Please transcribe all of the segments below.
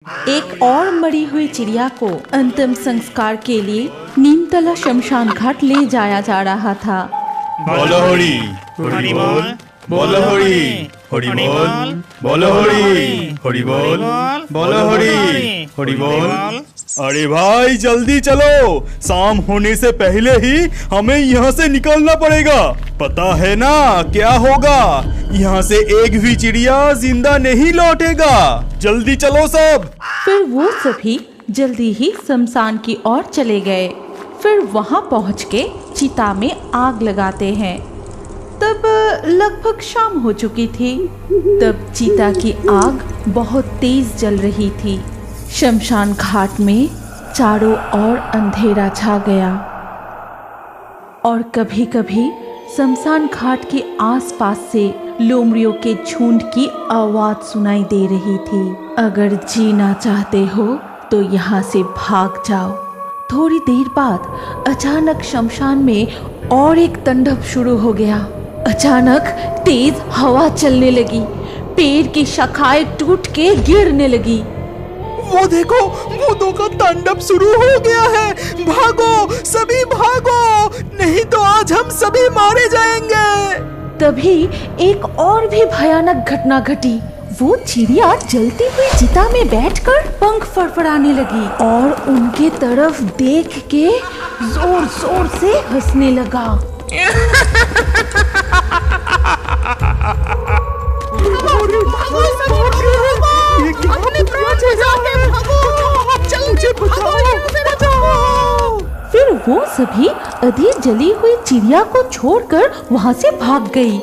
एक और मरी हुई चिड़िया को अंतिम संस्कार के लिए नीमतला शमशान घाट ले जाया जा रहा था। बोलो होरी होरी बोल, बोलो होरी होरी बोल, बोलो होरी होरी बोल, बोलो होरी होरी बोल। अरे भाई जल्दी चलो, शाम होने से पहले ही हमें यहाँ से निकलना पड़ेगा। पता है ना क्या होगा, यहाँ से एक भी चिड़िया जिंदा नहीं लौटेगा। जल्दी चलो सब। फिर वो सभी जल्दी ही शमशान की ओर चले गए। फिर वहाँ पहुँच के चिता में आग लगाते हैं। तब लगभग शाम हो चुकी थी। तब चिता की आग बहुत तेज जल रही थी। शमशान घाट में चारों ओर अंधेरा छा गया और कभी कभी शमशान घाट के आसपास से लोमड़ियों के झुंड की आवाज सुनाई दे रही थी। अगर जीना चाहते हो तो यहाँ से भाग जाओ। थोड़ी देर बाद अचानक शमशान में और एक तांडव शुरू हो गया। अचानक तेज हवा चलने लगी, पेड़ की शाखाएं टूट के गिरने लगी। वो देखो, भूतों का तांडव शुरू हो गया है। भागो सभी भागो, नहीं तो आज हम सभी मारे जाएंगे। तभी एक और भी भयानक घटना घटी। वो चिड़िया जलती हुई चिता में बैठकर पंख फड़फड़ाने लगी और उनके तरफ देख के जोर जोर से हंसने लगा। फिर वो सभी आधी जली हुई चिड़िया को छोड़कर वहाँ से भाग गई।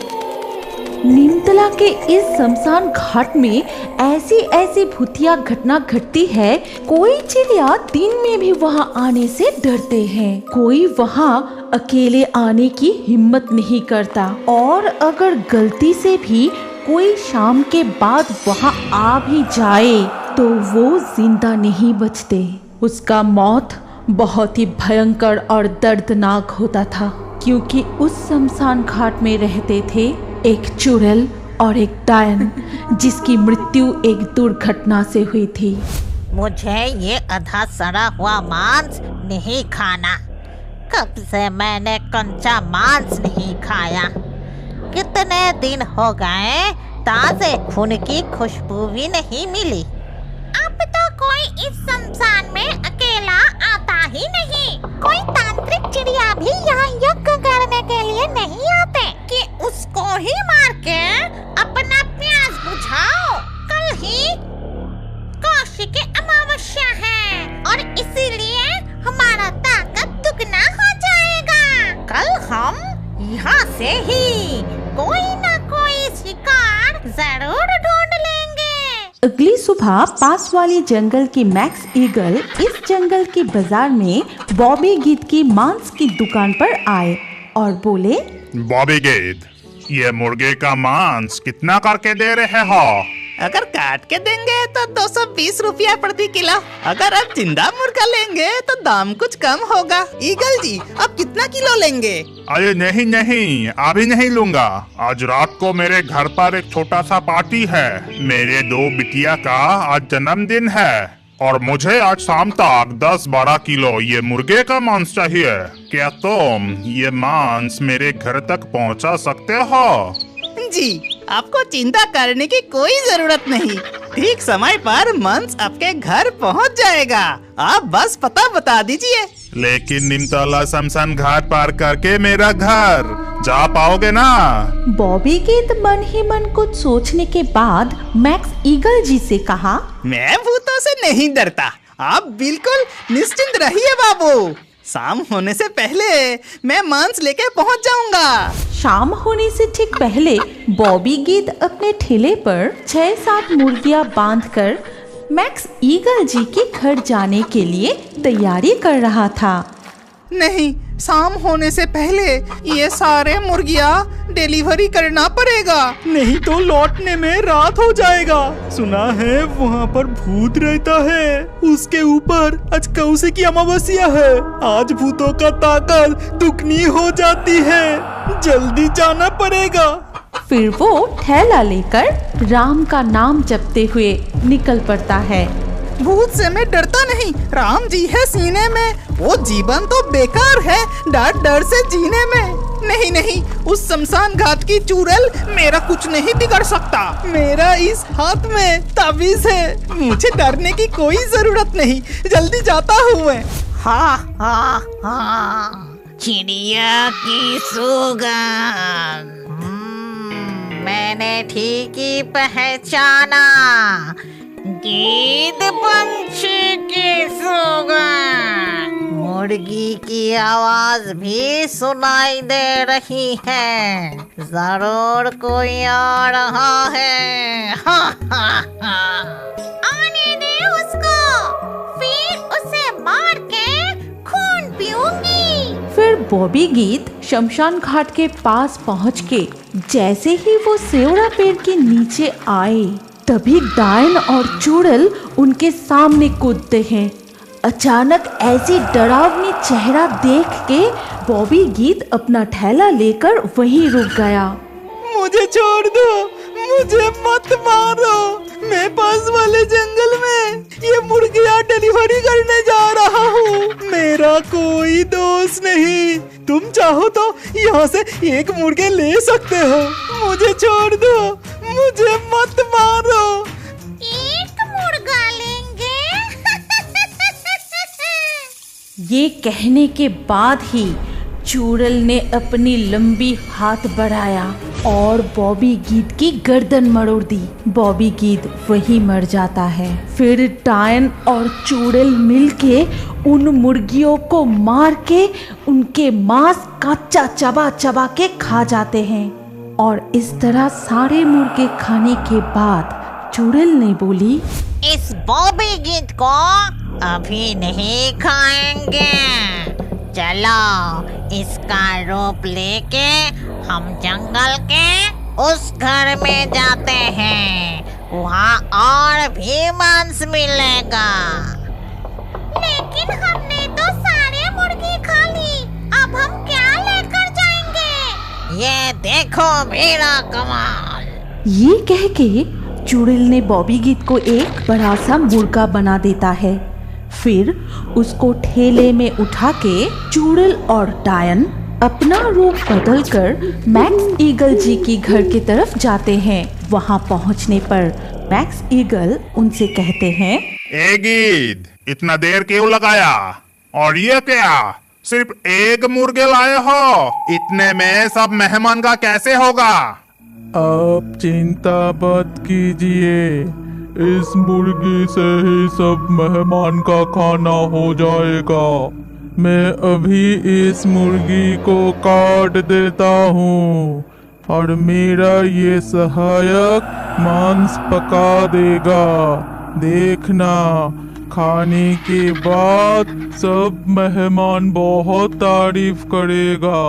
नीमतला के इस शमशान घाट में ऐसी ऐसी भूतिया घटना घटती है। कोई चिड़िया दिन में भी वहाँ आने से डरते हैं, कोई वहाँ अकेले आने की हिम्मत नहीं करता, और अगर गलती से भी कोई शाम के बाद वहाँ आ भी जाए तो वो जिंदा नहीं बचते। उसका मौत बहुत ही भयंकर और दर्दनाक होता था, क्योंकि उस शमशान घाट में रहते थे एक चुड़ैल और एक डायन, जिसकी मृत्यु एक दुर्घटना से हुई थी। मुझे ये आधा सड़ा हुआ मांस नहीं खाना। कब से मैंने कच्चा मांस नहीं खाया। कितने दिन हो गए, ताजे खून की खुशबू भी नहीं मिली। अब तो कोई इस शमशान में अकेला आता ही नहीं। कोई तांत्रिक चिड़िया भी यहाँ यज्ञ करने के लिए नहीं आते कि उसको ही मार के अपना प्यास बुझाओ। कल ही कौशिकी अमावस्या है और इसीलिए हमारा ताकत दुगना हो जाएगा। कल हम यहाँ से ही कोई ना कोई शिकार जरूर ढूंढ लेंगे। अगली सुबह पास वाले जंगल के मैक्स ईगल इस जंगल के बाजार में बॉबी गीत की मांस की दुकान पर आए और बोले, बॉबी गीत, ये मुर्गे का मांस कितना करके दे रहे हो? अगर काट के देंगे तो 220 रुपया प्रति किलो। अगर आप जिंदा मुर्गा लेंगे तो दाम कुछ कम होगा। ईगल जी, आप कितना किलो लेंगे? अरे नहीं नहीं, अभी नहीं लूंगा। आज रात को मेरे घर पर एक छोटा सा पार्टी है। मेरे 2 बिटिया का आज जन्मदिन है और मुझे आज शाम तक 10-12 किलो ये मुर्गे का मांस चाहिए। क्या तुम ये मांस मेरे घर तक पहुंचा सकते हो? जी, आपको चिंता करने की कोई जरूरत नहीं। ठीक समय पर मांस आपके घर पहुंच जाएगा। आप बस पता बता दीजिए। लेकिन नीमतला शमशान घाट पार करके मेरा घर जा पाओगे ना? बॉबी गीत मन ही मन कुछ सोचने के बाद मैक्स ईगल जी से कहा, मैं भूतों से नहीं डरता। आप बिल्कुल निश्चिंत रहिए बाबू। शाम होने से पहले मैं मांस लेके पहुंच जाऊंगा। शाम होने से ठीक पहले बॉबी गीत अपने ठेले पर 6-7 मुर्गियां बांधकर मैक्स ईगल जी के घर जाने के लिए तैयारी कर रहा था। नहीं, शाम होने से पहले ये सारे मुर्गियां डिलीवरी करना पड़ेगा, नहीं तो लौटने में रात हो जाएगा। सुना है वहाँ पर भूत रहता है। उसके ऊपर आज कौशिकी अमावस्या है। आज भूतों का ताकत दुगनी हो जाती है। जल्दी जाना पड़ेगा। फिर वो थैला लेकर राम का नाम जपते हुए निकल पड़ता है। भूत से मैं डरता नहीं, राम जी है सीने में। वो जीवन तो बेकार है डर डर से जीने में। नहीं नहीं, उस शमशान घाट की चुड़ैल मेरा कुछ नहीं बिगड़ सकता। मेरा इस हाथ में ताबीज है, मुझे डरने की कोई जरूरत नहीं। जल्दी जाता हूँ मैं। हा हा हा, चिड़िया की सुगंध, मैंने ठीक ही पहचाना, गीत पंछी की सुगंध। मुर्गी की आवाज भी सुनाई दे रही है, जरूर कोई आ रहा है। हा हा हा, आने दे उसको, फिर उसे मार के खून पीऊंगी। फिर बॉबी गीत शमशान घाट के पास पहुंच के जैसे ही वो सेवड़ा पेड़ के नीचे आए, तभी डायन और चुड़ैल उनके सामने कूदते हैं। अचानक ऐसी डरावनी चेहरा देख के बॉबी गीत अपना ठेला लेकर वहीं रुक गया। मुझे छोड़ दो, मुझे मत मारो। मैं पास वाले जंगल में ये मुर्गियाँ डिलीवरी करने जा रहा हूँ। मेरा कोई दोस्त नहीं। तुम चाहो तो यहाँ से एक मुर्गे ले सकते हो। मुझे छोड़ दो, मुझे मत मारो। एक मुर्गा लेंगे? ये कहने के बाद ही चुड़ैल ने अपनी लंबी हाथ बढ़ाया और बॉबी गीत की गर्दन मरोड़ दी। बॉबी गीत वहीं मर जाता है। फिर डायन और चुड़ैल मिलके उन मुर्गियों को मार के उनके मांस कच्चा चबा चबा के खा जाते हैं। और इस तरह सारे मुर्गे खाने के बाद चुड़ैल ने बोली, इस बॉबी गीत को अभी नहीं खाएंगे। चलो इसका रूप लेके हम जंगल के उस घर में जाते हैं, वहाँ और भी मांस मिलेगा। लेकिन हमने तो सारे मुर्गी खा ली, अब हम क्या लेकर जाएंगे? ये देखो मेरा कमाल। ये कह के चुड़ैल ने बॉबी गीत को एक बड़ा सा मुर्गा बना देता है। फिर उसको ठेले में उठा के चुड़ैल और डायन अपना रूप बदलकर मैक्स ईगल जी की घर की तरफ जाते हैं। वहाँ पहुँचने पर मैक्स ईगल उनसे कहते हैं, ए गीद, इतना देर क्यों लगाया? और ये क्या, सिर्फ एक मुर्गे लाए हो? इतने में सब मेहमान का कैसे होगा? आप चिंता मत कीजिए, इस मुर्गी से ही सब मेहमान का खाना हो जाएगा। मैं अभी इस मुर्गी को काट देता हूँ और मेरा ये सहायक मांस पका देगा। देखना, खाने के बाद सब मेहमान बहुत तारीफ करेगा।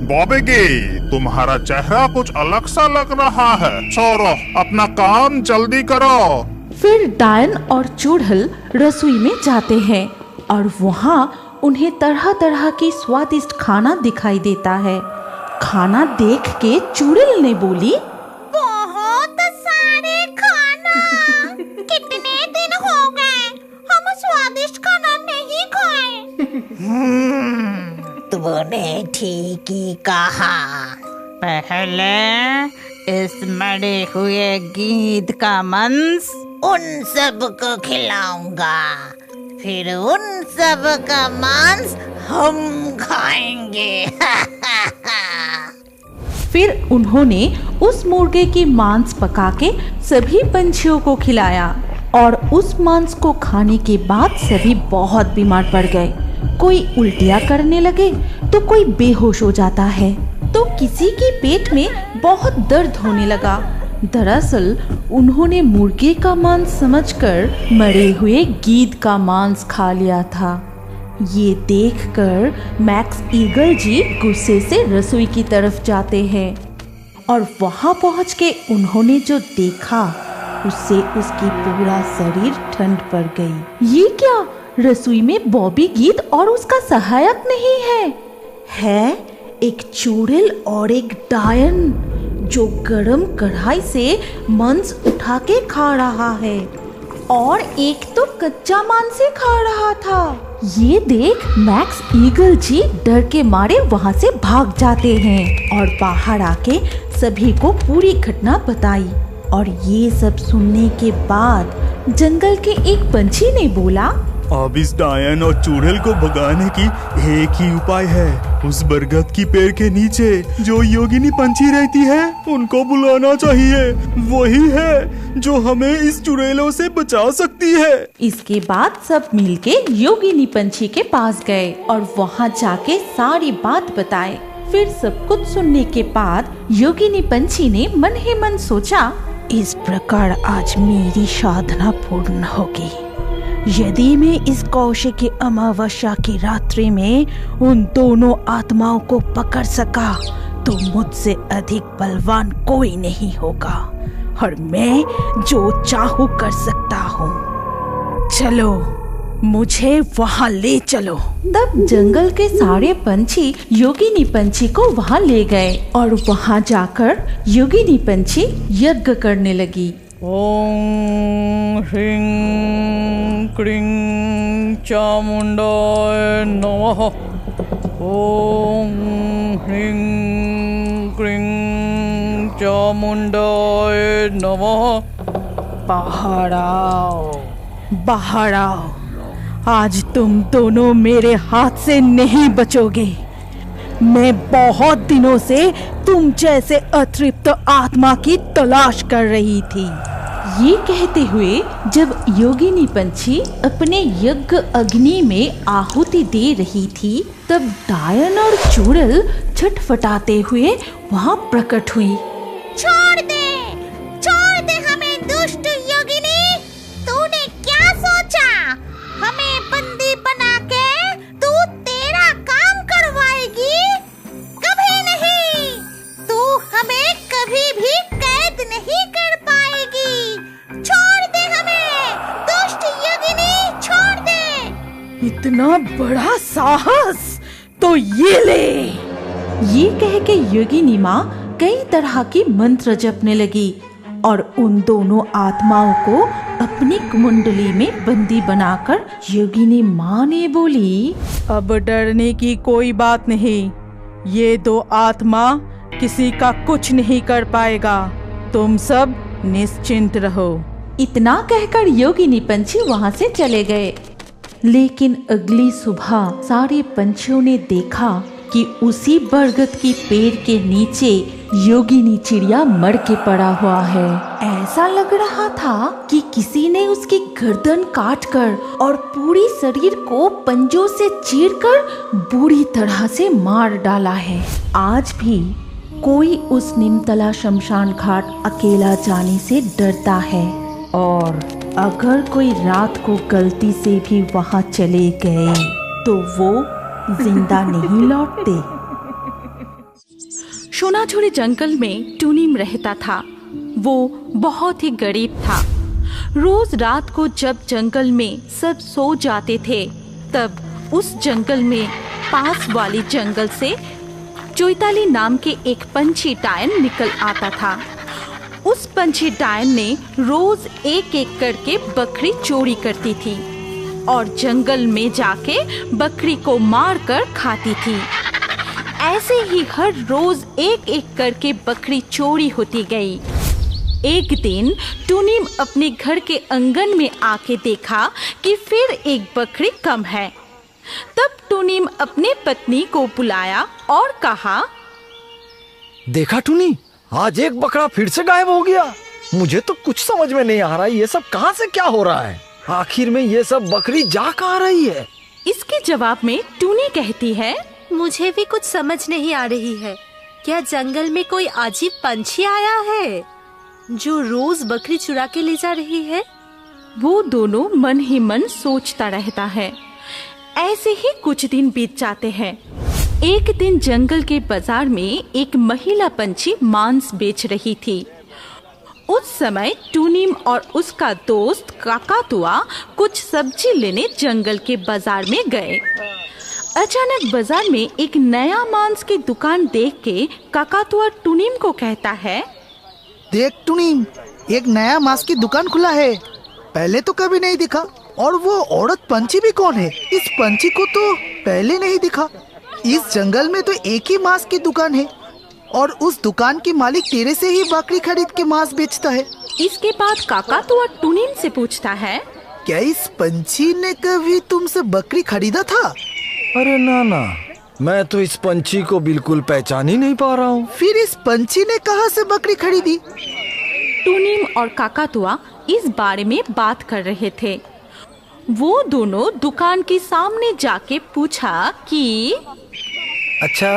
बॉबी गीत, तुम्हारा चेहरा कुछ अलग सा लग रहा है। छोड़ो, अपना काम जल्दी करो। फिर डायन और चुड़ैल रसोई में जाते हैं और वहाँ उन्हें तरह तरह की स्वादिष्ट खाना दिखाई देता है। खाना देख के चुड़ैल ने बोली, बहुत सारे खाना, कितने दिन हो गए हम स्वादिष्ट खाना नहीं खाए। तूने ठीक ही कहा। पहले इस मरे हुए गीद का मांस उन सब को खिलाऊंगा, फिर उन सब का मांस हम खाएंगे। फिर उन्होंने उस मुर्गे की मांस पका के सभी पंछियों को खिलाया और उस मांस को खाने के बाद सभी बहुत बीमार पड़ गए। कोई उल्टियाँ करने लगे तो कोई बेहोश हो जाता है, तो किसी के पेट में बहुत दर्द होने लगा। दरअसल उन्होंने मुर्गे का मांस समझकर मरे हुए गीद का मांस खा लिया था। ये देखकर मैक्स ईगल जी गुस्से से रसोई की तरफ जाते हैं और वहां पहुंच के उन्होंने जो देखा उससे उसकी पूरा शरीर ठंड पड़ गई। ये क्या, रसोई में बॉबी गीत और उसका सहायक नहीं है एक चुड़ैल और एक डायन जो गरम कढ़ाई से मांस उठा के खा रहा है। और एक तो कच्चा मांस ही खा रहा था। ये देख मैक्स ईगल जी डर के मारे वहाँ से भाग जाते हैं और बाहर आके सभी को पूरी घटना बताई। और ये सब सुनने के बाद जंगल के एक पंछी ने बोला, अब इस डायन और चुड़ैल को भगाने की एक ही उपाय है। उस बरगद की पेड़ के नीचे जो योगिनी पंछी रहती है उनको बुलाना चाहिए। वही है जो हमें इस चुड़ैलों से बचा सकती है। इसके बाद सब मिलके योगिनी पंछी के पास गए और वहाँ जाके सारी बात बताए। फिर सब कुछ सुनने के बाद योगिनी पंछी ने मन ही मन सोचा, इस प्रकार आज मेरी साधना पूर्ण होगी। यदि मैं इस कौशिकी अमावस्या की रात्रि में उन दोनों आत्माओं को पकड़ सका तो मुझसे अधिक बलवान कोई नहीं होगा और मैं जो चाहूँ कर सकता हूँ। चलो मुझे वहाँ ले चलो। तब जंगल के सारे पंछी योगिनी पंछी को वहाँ ले गए और वहाँ जाकर योगिनी पंछी यज्ञ करने लगी। ओम ह्रीं क्रीं चामुंडाय नमः। ओम ह्रीं क्रीं चामुंडाय नमः। बाहर आओ, बाहर आओ। आज तुम दोनों मेरे हाथ से नहीं बचोगे। मैं बहुत दिनों से तुम जैसे अतृप्त आत्मा की तलाश कर रही थी। ये कहते हुए जब योगिनी पंछी अपने यज्ञ अग्नि में आहुति दे रही थी तब डायन और चुड़ैल छटपटाते हुए वहाँ प्रकट हुई। छोड़ दे हमें दुष्ट योगिनी। तूने क्या सोचा? हमें बंदी बना के तू तेरा काम करवाएगी? कभी नहीं। तू हमें कभी भी कैद नहीं कर पाएगी। छोड़ दे हमें, दुष्ट योगिनी, छोड़ दे। इतना बड़ा साहस तो ये ले। ये कह के योगिनी माँ कई तरह की मंत्र जपने लगी और उन दोनों आत्माओं को अपनी कुंडली में बंदी बनाकर योगिनी माँ ने बोली, अब डरने की कोई बात नहीं। ये दो आत्मा किसी का कुछ नहीं कर पाएगा। तुम सब निश्चिंत रहो। इतना कहकर योगिनी पंछी वहाँ से चले गए। लेकिन अगली सुबह सारे पंछियों ने देखा कि उसी बरगद की पेड़ के नीचे योगिनी चिड़िया मर के पड़ा हुआ है। ऐसा लग रहा था कि किसी ने उसकी गर्दन काटकर और पूरी शरीर को पंजों से चीरकर बुरी तरह से मार डाला है। आज भी कोई उस निमतला शमशान घाट अकेला जाने से डरता है और अगर कोई रात को गलती से भी वहाँ चले गए तो वो जिंदा नहीं लौटते। सोनाझुरी जंगल में टूनिम रहता था। वो बहुत ही गरीब था। रोज रात को जब जंगल में सब सो जाते थे तब उस जंगल में पास वाली जंगल से चोइताली नाम के एक पंछी डायन निकल आता था। उस पंछी डायन ने रोज एक एक करके बकरी चोरी करती थी और जंगल में जाके बकरी को मार कर खाती थी। ऐसे ही हर रोज एक एक करके बकरी चोरी होती गई। एक दिन टूनिम अपने घर के आंगन में आके देखा कि फिर एक बकरी कम है। तब टूनिम अपने पत्नी को बुलाया और कहा, देखा टूनी, आज एक बकरा फिर से गायब हो गया। मुझे तो कुछ समझ में नहीं आ रहा ये सब कहाँ से क्या हो रहा है। आखिर में ये सब बकरी जा कहाँ रही है। इसके जवाब में टूनी कहती है, मुझे भी कुछ समझ नहीं आ रही है। क्या जंगल में कोई अजीब पंछी आया है जो रोज बकरी चुरा के ले जा रही है? वो दोनों मन ही मन सोचता रहता है। ऐसे ही कुछ दिन बीत जाते हैं। एक दिन जंगल के बाजार में एक महिला पंछी मांस बेच रही थी। उस समय टूनिम और उसका दोस्त काकातुआ कुछ सब्जी लेने जंगल के बाजार में गए। अचानक बाजार में एक नया मांस की दुकान देख के काकातुआ टूनिम को कहता है, देख टूनिम, एक नया मांस की दुकान खुला है। पहले तो कभी नहीं दिखा। और वो औरत पंछी भी कौन है? इस पंछी को तो पहले नहीं दिखा। इस जंगल में तो एक ही मांस की दुकान है और उस दुकान की मालिक तेरे से ही बकरी खरीद के मांस बेचता है। इसके बाद काकातुआ टुनिम से पूछता है, क्या इस पंछी ने कभी तुमसे बकरी खरीदा था? अरे ना, मैं तो इस पंछी को बिल्कुल पहचान ही नहीं पा रहा हूँ। फिर इस पंछी ने कहाँ से बकरी खरीदी? टुनिम और काकातुआ इस बारे में बात कर रहे थे। वो दोनों दुकान के सामने जाके पूछा कि अच्छा,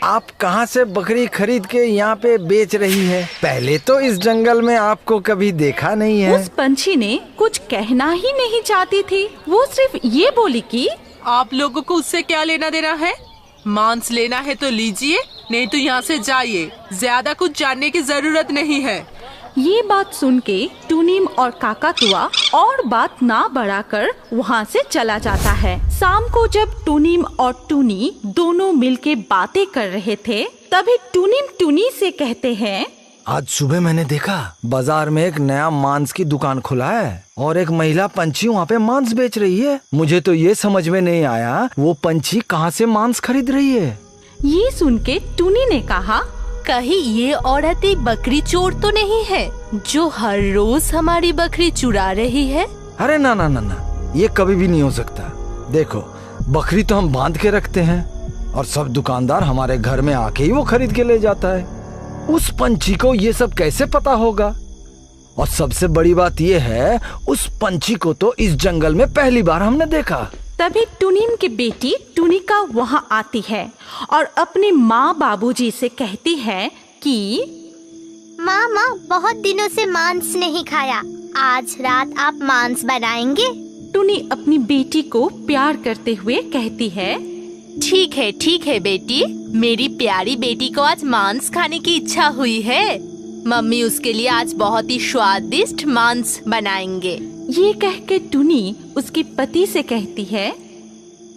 आप कहाँ से बकरी खरीद के यहाँ पे बेच रही है? पहले तो इस जंगल में आपको कभी देखा नहीं है। उस पंछी ने कुछ कहना ही नहीं चाहती थी। वो सिर्फ ये बोली कि आप लोगों को उससे क्या लेना देना है? मांस लेना है तो लीजिए, नहीं तो यहाँ से जाइए। ज्यादा कुछ जानने की जरूरत नहीं है। ये बात सुन के टुनिम और काकातुआ और बात ना बढ़ाकर वहाँ से चला जाता है। शाम को जब टुनिम और टुनी दोनों मिलके बातें कर रहे थे, तभी टुनिम टुनी से कहते हैं, आज सुबह मैंने देखा बाजार में एक नया मांस की दुकान खुला है और एक महिला पंछी वहाँ पे मांस बेच रही है। मुझे तो ये समझ में नहीं आया वो पंछी कहाँ से मांस खरीद रही है। ये सुन के टुनी ने कहा, कहीं ये औरत एक बकरी चोर तो नहीं है जो हर रोज हमारी बकरी चुरा रही है? अरे ना, ये कभी भी नहीं हो सकता। देखो, बकरी तो हम बांध के रखते हैं और सब दुकानदार हमारे घर में आके ही वो खरीद के ले जाता है। उस पंछी को ये सब कैसे पता होगा? और सबसे बड़ी बात ये है, उस पंछी को तो इस जंगल में पहली बार हमने देखा। तभी टुनिम की बेटी टुनिका वहाँ आती है और अपने माँ बाबूजी से कहती है कि मामा, बहुत दिनों से मांस नहीं खाया, आज रात आप मांस बनाएंगे? टुनी अपनी बेटी को प्यार करते हुए कहती है, ठीक है बेटी, मेरी प्यारी बेटी को आज मांस खाने की इच्छा हुई है। मम्मी उसके लिए आज बहुत ही स्वादिष्ट मांस बनाएंगे। ये कह के टुनी उसके पति से कहती है,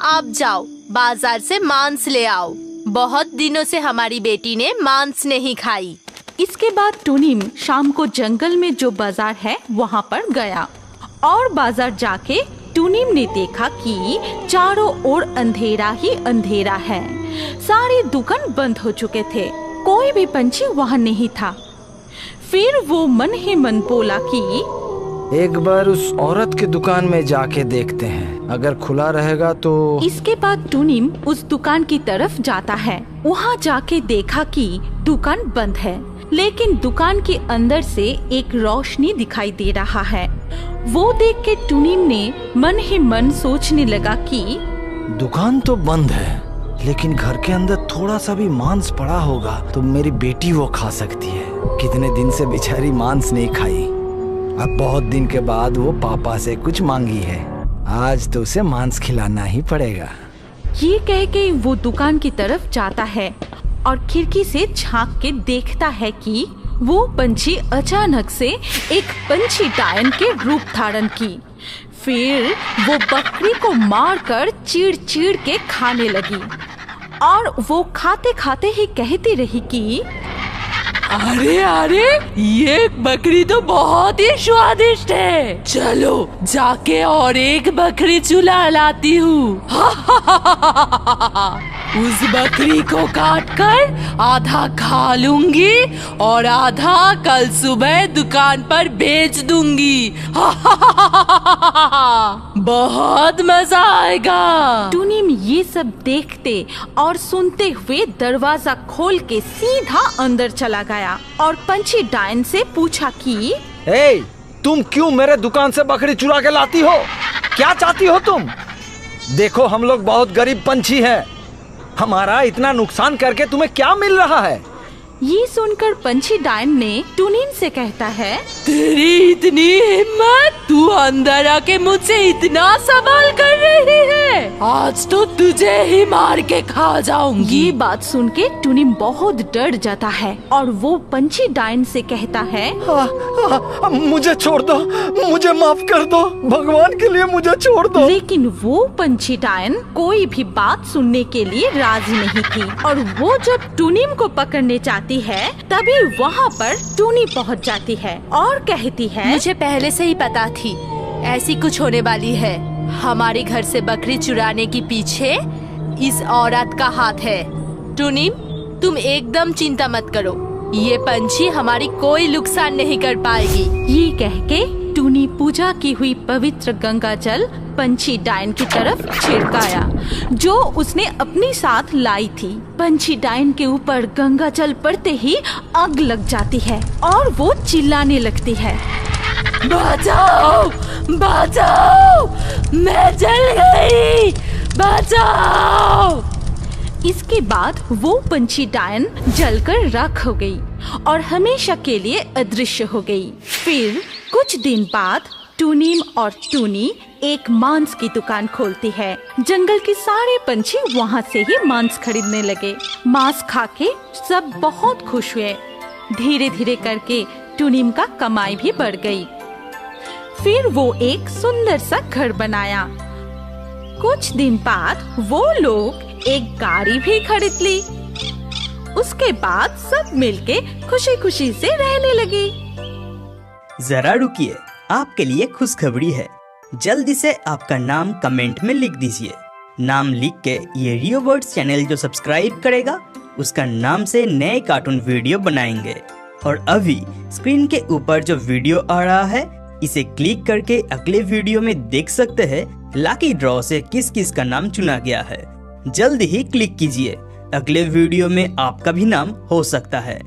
आप जाओ बाजार से मांस ले आओ। बहुत दिनों से हमारी बेटी ने मांस नहीं खाई। इसके बाद टुनिम शाम को जंगल में जो बाजार है वहाँ पर गया और बाजार जाके टुनिम ने देखा कि चारों ओर अंधेरा ही अंधेरा है। सारी दुकान बंद हो चुके थे, कोई भी पंछी वहाँ नहीं था। फिर वो मन ही मन बोला कि एक बार उस औरत की दुकान में जाके देखते हैं, अगर खुला रहेगा तो। इसके बाद टुनिम उस दुकान की तरफ जाता है। वहाँ जाके देखा कि दुकान बंद है, लेकिन दुकान के अंदर से एक रोशनी दिखाई दे रहा है। वो देख के टुनिम ने मन ही मन सोचने लगा कि दुकान तो बंद है, लेकिन घर के अंदर थोड़ा सा भी मांस पड़ा होगा तो मेरी बेटी वो खा सकती है। कितने दिन से बेचारी मांस नहीं खाई, अब बहुत दिन के बाद वो पापा से कुछ मांगी है, आज तो उसे मांस खिलाना ही पड़ेगा। ये कह के वो दुकान की तरफ जाता है और खिड़की से झांक के देखता है कि वो पंछी अचानक से एक पंछी डायन के रूप धारण की। फिर वो बकरी को मारकर चीड़ के खाने लगी और वो खाते खाते ही कहती रही कि अरे ये बकरी तो बहुत ही स्वादिष्ट है, चलो जाके और एक बकरी चुला लाती हूँ। उस बकरी को काटकर आधा खा लूंगी और आधा कल सुबह दुकान पर बेच दूंगी। बहुत मजा आएगा। टुनिम ये सब देखते और सुनते हुए दरवाजा खोल के सीधा अंदर चला गया और पंछी डायन से पूछा कि तुम क्यों मेरे दुकान से बकरी चुरा के लाती हो? क्या चाहती हो तुम? देखो, हम लोग बहुत गरीब पंछी हैं, हमारा इतना नुकसान करके तुम्हें क्या मिल रहा है? ये सुनकर पंछी डायन ने टुनिम से कहता है, तेरी इतनी हिम्मत, तू अंदर आके मुझसे इतना सवाल कर रही है, आज तो तुझे ही मार के खा जाऊंगी। ये बात सुन के टुनिम बहुत डर जाता है और वो पंछी डायन से कहता है, मुझे छोड़ दो, मुझे माफ कर दो, भगवान के लिए मुझे छोड़ दो। लेकिन वो पंछी डायन कोई भी बात सुनने के लिए राजी नहीं थी और वो जब टुनिम को पकड़ने चाहती है तभी वहाँ पर टुनी पहुँच जाती है और कहती है, मुझे पहले से ही पता थी ऐसी कुछ होने वाली है। हमारे घर से बकरी चुराने के पीछे इस औरत का हाथ है। टुनिम, तुम एकदम चिंता मत करो, ये पंछी हमारी कोई नुकसान नहीं कर पाएगी। ये कह के टूनी पूजा की हुई पवित्र गंगा जल पंछी डायन की तरफ छिड़काया जो उसने अपनी साथ लाई थी। पंछी डायन के ऊपर गंगा जल पड़ते ही आग लग जाती है और वो चिल्लाने लगती है, बचाओ बचाओ, मैं जल गई, बचाओ। इसके बाद वो पंछी डायन जलकर राख हो गई और हमेशा के लिए अदृश्य हो गई। फिर कुछ दिन बाद टूनीम और टूनी एक मांस की दुकान खोलती है। जंगल के सारे पंछी वहाँ से ही मांस खरीदने लगे। मांस खा के सब बहुत खुश हुए। धीरे धीरे करके टूनीम का कमाई भी बढ़ गई। फिर वो एक सुंदर सा घर बनाया। कुछ दिन बाद वो लोग एक गाड़ी भी खरीद ली। उसके बाद सब मिलके खुशी खुशी से रहने लगे। जरा रुकिए, आपके लिए खुशखबरी है। जल्दी से आपका नाम कमेंट में लिख दीजिए। नाम लिख के ये रियो वर्ड्स चैनल जो सब्सक्राइब करेगा उसका नाम से नए कार्टून वीडियो बनाएंगे। और अभी स्क्रीन के ऊपर जो वीडियो आ रहा है इसे क्लिक करके अगले वीडियो में देख सकते हैं लकी ड्रॉ से किस किस का नाम चुना गया है। जल्दी ही क्लिक कीजिए, अगले वीडियो में आपका भी नाम हो सकता है।